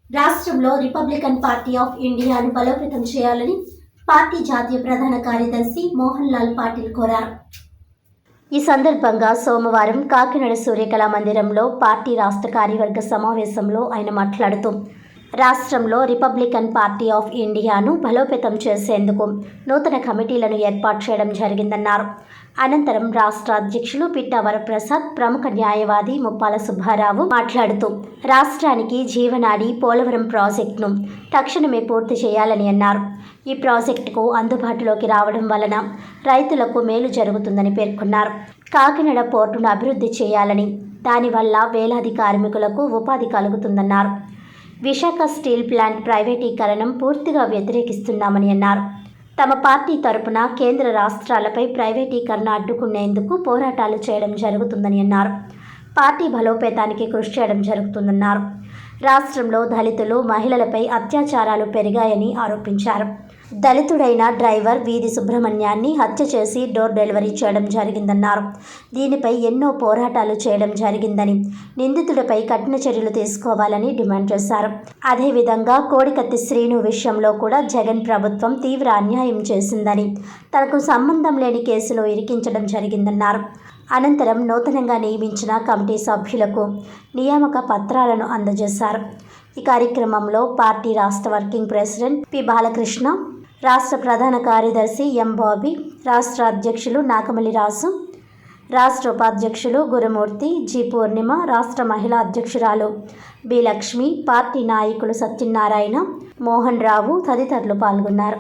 రాష్ట్రంలో Republican party of ఇండియాను బలోపేతం చేయాలని పార్టీ జాతీయ ప్రధాన కార్యదర్శి మోహన్ లాల్ పాటిల్ కోరారు. ఈ సందర్భంగా సోమవారం కాకినాడ సూర్యకళా మందిరంలో పార్టీ రాష్ట్ర కార్యవర్గ సమావేశంలో ఆయన మాట్లాడుతూ రాష్ట్రంలో రిపబ్లికన్ పార్టీ ఆఫ్ ఇండియాను బలోపేతం చేసేందుకు నూతన కమిటీలను ఏర్పాటు చేయడం జరిగిందన్నారు. అనంతరం రాష్ట్ర అధ్యక్షులు పిట్టా వరప్రసాద్, ప్రముఖ న్యాయవాది ముప్పాల సుబ్బారావు మాట్లాడుతూ రాష్ట్రానికి జీవనాడి పోలవరం ప్రాజెక్టును తక్షణమే పూర్తి చేయాలని అన్నారు. ఈ ప్రాజెక్టుకు అందుబాటులోకి రావడం వలన రైతులకు మేలు జరుగుతుందని పేర్కొన్నారు. కాకినాడ పోర్టును అభివృద్ధి చేయాలని, దానివల్ల వేలాది కార్మికులకు ఉపాధి కలుగుతుందన్నారు. విశాఖ స్టీల్ ప్లాంట్ ప్రైవేటీకరణం పూర్తిగా వ్యతిరేకిస్తున్నామని అన్నారు. తమ పార్టీ తరపున కేంద్ర రాష్ట్రాలపై ప్రైవేటీకరణ అడ్డుకునేందుకు పోరాటాలు చేయడం జరుగుతుందని అన్నారు. పార్టీ బలోపేతానికి కృషి చేయడం జరుగుతుందన్నారు. రాష్ట్రంలో దళితులు, మహిళలపై అత్యాచారాలు పెరిగాయని ఆరోపించారు. దళితుడైన డ్రైవర్ వీధి సుబ్రహ్మణ్యాన్ని హత్య చేసి డోర్ డెలివరీ చేయడం జరిగిందన్నారు. దీనిపై ఎన్నో పోరాటాలు చేయడం జరిగిందని, నిందితుడిపై కఠిన చర్యలు తీసుకోవాలని డిమాండ్ చేశారు. అదేవిధంగా కోడికత్తి శ్రీను విషయంలో కూడా జగన్ ప్రభుత్వం తీవ్ర అన్యాయం చేసిందని, తనకు సంబంధం లేని కేసులో ఇరికించడం జరిగిందన్నారు. అనంతరం నూతనంగా నియమించిన కమిటీ సభ్యులకు నియామక పత్రాలను అందజేశారు. ఈ కార్యక్రమంలో పార్టీ రాష్ట్ర వర్కింగ్ ప్రెసిడెంట్ పి బాలకృష్ణ, రాష్ట్ర ప్రధాన కార్యదర్శి ఎం బాబీ, రాష్ట్ర అధ్యక్షులు నాకమల్లి రాజు, రాష్ట్ర ఉపాధ్యక్షులు గురుమూర్తి, జి పూర్ణిమ, రాష్ట్ర మహిళా అధ్యక్షురాలు బి లక్ష్మి, పార్టీ నాయకులు సత్యనారాయణ, మోహన్ రావు తదితరులు పాల్గొన్నారు.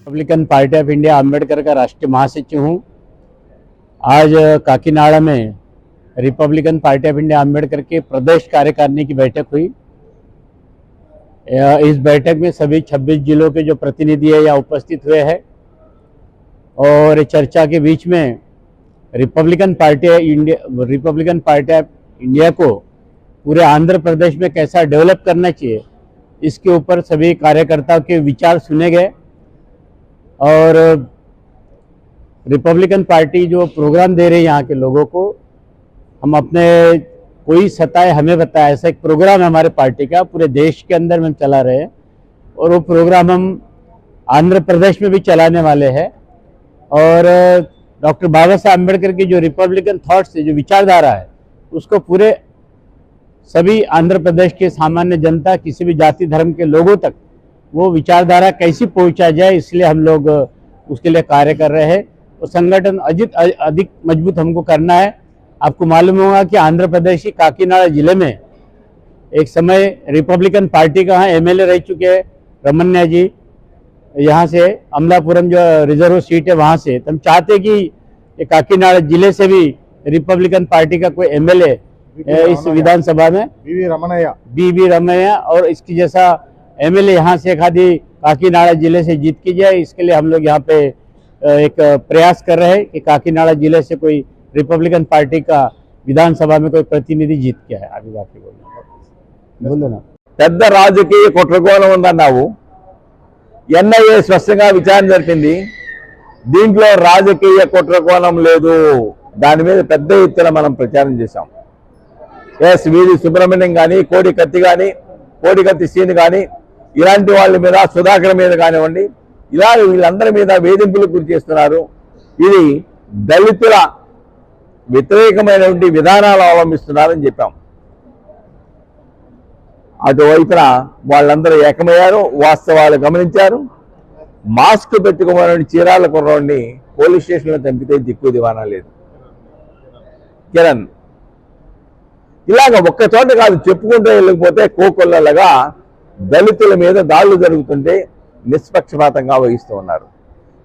Republican party of India Ambedkar का राष्ट्रीय महासचिव हूँ। आज काकीनाड़ा में Republican party of India Ambedkar के प्रदेश कार्यकारिणी की बैठक हुई। इस बैठक में सभी 26 जिलों के जो प्रतिनिधि है यहाँ उपस्थित हुए हैं और चर्चा के बीच में रिपब्लिकन पार्टी ऑफ इंडिया को पूरे आंध्र प्रदेश में कैसा डेवलप करना चाहिए, इसके ऊपर सभी कार्यकर्ताओं के विचार सुने गए और रिपब्लिकन पार्टी जो प्रोग्राम दे रही है यहाँ के लोगों को, हम अपने कोई सताए हमें बताया, ऐसा एक प्रोग्राम है हमारे पार्टी का, पूरे देश के अंदर में हम चला रहे हैं और वो प्रोग्राम हम आंध्र प्रदेश में भी चलाने वाले हैं। और डॉक्टर बाबा साहब अम्बेडकर की जो रिपब्लिकन थॉट्स है, जो विचारधारा है, उसको पूरे सभी आंध्र प्रदेश के सामान्य जनता, किसी भी जाति धर्म के लोगों तक वो विचारधारा कैसी पहुंचा जाए, इसलिए हम लोग उसके लिए कार्य कर रहे हैं और संगठन अधिक मजबूत हमको करना है। आपको मालूम होगा कि आंध्र प्रदेश की काकीनाड़ा जिले में एक समय रिपब्लिकन पार्टी का एमएलए रह चुके हैं रमन्या जी, यहाँ से अमलापुरम जो रिजर्व सीट है वहाँ से। तो हम चाहते कि काकीनाड़ा जिले से भी रिपब्लिकन पार्टी का कोई एमएलए इस विधानसभा में बीवी रमैया और इसकी जैसा एमएलए यहाँ से खादी काकीनाड़ा जिले से जीत की जाए। इसके लिए हम लोग यहाँ पे एक प्रयास कर रहे हैं कि काकीनाड़ा जिले से कोई रिपब्लिकन पार्टी का विधानसभा में कोई प्रतिनिधि जीत के है। आगे बाकी बोलो ना। పెద్ద రాజకీయ కుట్రకోణం ఉందన్నావు, ఎన్ఐఏ స్పష్టంగా విచారణ జరిపింది, దీంట్లో రాజకీయ కుట్రకోణం లేదు, దాని మీద పెద్ద ఎత్తున మనం ప్రచారం చేశాం. ఎస్ వీధి సుబ్రహ్మణ్యం కానీ, కోడికత్తి శ్రీని కానీ, ఇలాంటి వాళ్ళ మీద, సుధాకర్ మీద కానివ్వండి, ఇలా వీళ్ళందరి మీద వేధింపులు గురి చేస్తున్నారు. ఇది దళితుల వ్యతిరేకమైనటువంటి విధానాలు అవలంబిస్తున్నారని చెప్పాం. అటువైపున వాళ్ళందరూ ఏకమయ్యారు, వాస్తవాలు గమనించారు. మాస్క్ పెట్టుకోమని చీరాల కుర్రోడిని పోలీస్ స్టేషన్లో చంపితే దిక్కు దివానా లేదు. కిరణ్ ఇలాగ ఒక్క చోట కాదు, చెప్పుకుంటూ వెళ్ళకపోతే కోకొల్లలుగా దళితుల మీద దాడులు జరుగుతుంటే నిష్పక్షపాతంగా వహిస్తూ ఉన్నారు.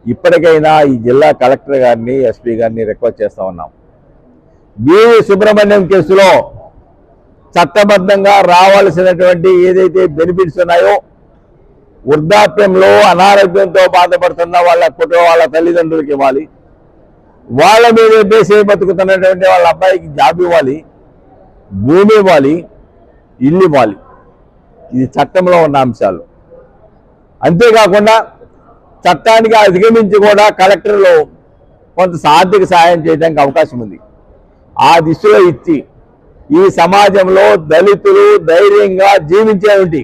ఇప్పటికైనా ఈ జిల్లా కలెక్టర్ గారిని, ఎస్పీ గారిని రిక్వెస్ట్ చేస్తూ ఉన్నాం, బీవీ సుబ్రహ్మణ్యం కేసులో చట్టబద్ధంగా రావాల్సినటువంటి ఏదైతే బెనిఫిట్స్ ఉన్నాయో, వృద్ధాప్యంలో అనారోగ్యంతో బాధపడుతున్న వాళ్ళ తల్లిదండ్రులకి ఇవ్వాలి, వాళ్ళ మీద దేశం బతుకుతున్నటువంటి వాళ్ళ అబ్బాయికి జాబ్ ఇవ్వాలి, భూమి ఇవ్వాలి, ఇల్లు ఇవ్వాలి. ఇది చట్టంలో ఉన్న అంశాలు. అంతేకాకుండా చట్టానికి అధిగమించి కూడా కలెక్టర్లు కొంత ఆర్థిక సహాయం చేయడానికి అవకాశం ఉంది. ఆ దిశలో ఇచ్చి ఈ సమాజంలో దళితులు ధైర్యంగా జీవించేటువంటి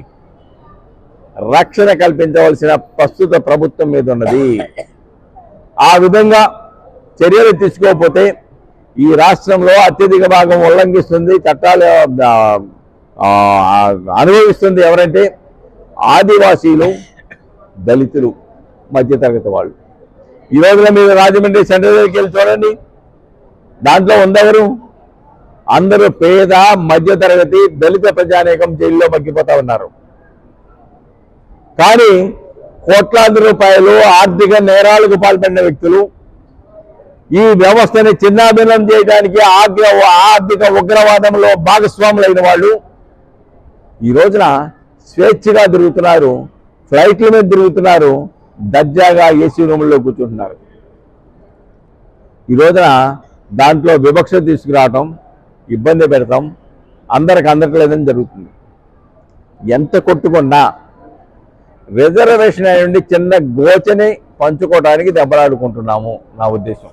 రక్షణ కల్పించవలసిన ప్రస్తుత ప్రభుత్వం మీద ఉన్నది. ఆ విధంగా చర్యలు తీసుకోకపోతే ఈ రాష్ట్రంలో అత్యధిక భాగం ఉల్లంఘిస్తుంది, చట్టాలు అనుభవిస్తుంది ఎవరంటే ఆదివాసీలు, దళితులు, మధ్యతరగతి వాళ్ళు. ఈ రోజున మీరు రాజమండ్రి సెంటర్ దగ్గరికి వెళ్ళి చూడండి, దాంట్లో ఉందెవరు? అందరూ పేద, మధ్యతరగతి, దళిత ప్రజానీకం జైల్లో మగ్గిపోతా ఉన్నారు. కానీ కోట్లాది రూపాయలు ఆర్థిక నేరాలకు పాల్పడిన వ్యక్తులు, ఈ వ్యవస్థని చిన్నాభిన్నం చేయడానికి ఆర్థిక ఉగ్రవాదంలో భాగస్వాములైన వాళ్ళు ఈ రోజున స్వేచ్ఛగా తిరుగుతున్నారు, ఫ్లైట్ల మీద తిరుగుతున్నారు, దర్జాగా ఏసీ రూముల్లో కూర్చుంటున్నారు. ఈ రోజున దాంట్లో వివక్ష తీసుకురావటం, ఇబ్బంది పెడతాం, అందరికి అందట్లేదని జరుగుతుంది. ఎంత కొట్టుకున్నా రిజర్వేషన్ అయ్యండి చిన్న గోచని పంచుకోవడానికి దెబ్బలాడుకుంటున్నాము నా ఉద్దేశం.